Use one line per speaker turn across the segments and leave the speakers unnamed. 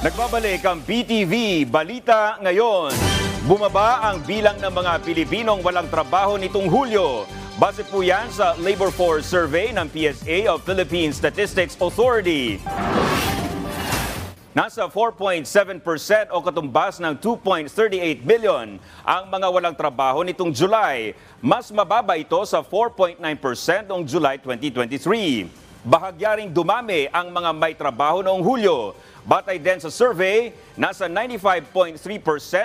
Nagbabalik ang BTV Balita Ngayon. Bumaba ang bilang ng mga Pilipinong walang trabaho nitong Hulyo. Base po yan sa Labor Force Survey ng PSA o Philippine Statistics Authority. Nasa 4.7% o katumbas ng 2.38 billion ang mga walang trabaho nitong July. Mas mababa ito sa 4.9% noong July 2023. Bahagyaring dumami ang mga may trabaho noong Hulyo. Batay din sa survey, nasa 95.3%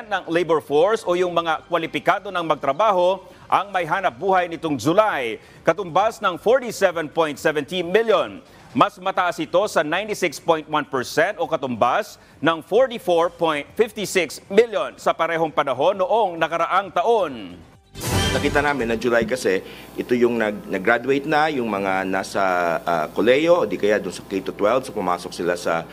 ng labor force o yung mga kwalipikado ng magtrabaho ang may hanap buhay nitong July, katumbas ng 47.17 million. Mas mataas ito sa 96.1% o katumbas ng 44.56 million sa parehong panahon noong nakaraang taon.
Nakita namin na July kasi ito yung nag-graduate na, yung mga nasa koleyo o di kaya dun sa K-12, so pumasok sila sa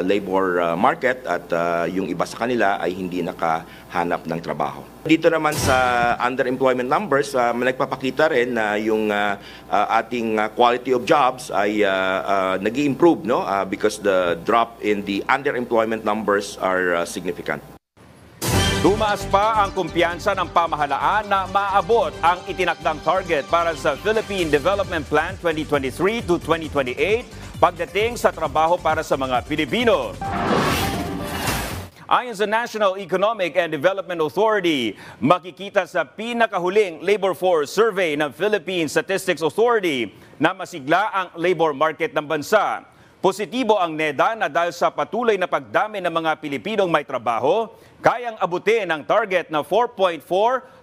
labor market at yung iba sa kanila ay hindi nakahanap ng trabaho. Dito naman sa underemployment numbers, nagpapakita rin na yung ating quality of jobs ay nag-i-improve, no? Because the drop in the underemployment numbers are significant.
Tumaas pa ang kumpiyansa ng pamahalaan na maabot ang itinakdang target para sa Philippine Development Plan 2023 to 2028 pagdating sa trabaho para sa mga Pilipino. Ayon sa National Economic and Development Authority, makikita sa pinakahuling labor force survey ng Philippine Statistics Authority na masigla ang labor market ng bansa. Positibo ang NEDA na dahil sa patuloy na pagdami ng mga Pilipinong may trabaho, kayang abutin ang target na 4.4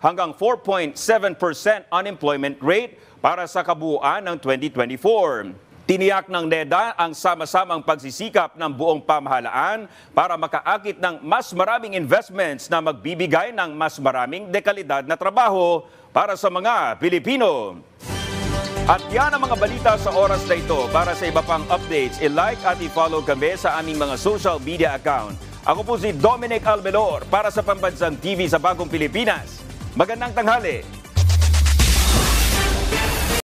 hanggang 4.7% unemployment rate para sa kabuuan ng 2024. Tiniyak ng NEDA ang sama-samang pagsisikap ng buong pamahalaan para makaakit ng mas maraming investments na magbibigay ng mas maraming dekalidad na trabaho para sa mga Pilipino. At yan ang mga balita sa oras na ito. Para sa iba pang updates, i-like at i-follow kami sa aming mga social media account. Ako po si Dominic Albelor para sa Pambansang TV sa Bagong Pilipinas. Magandang tanghali!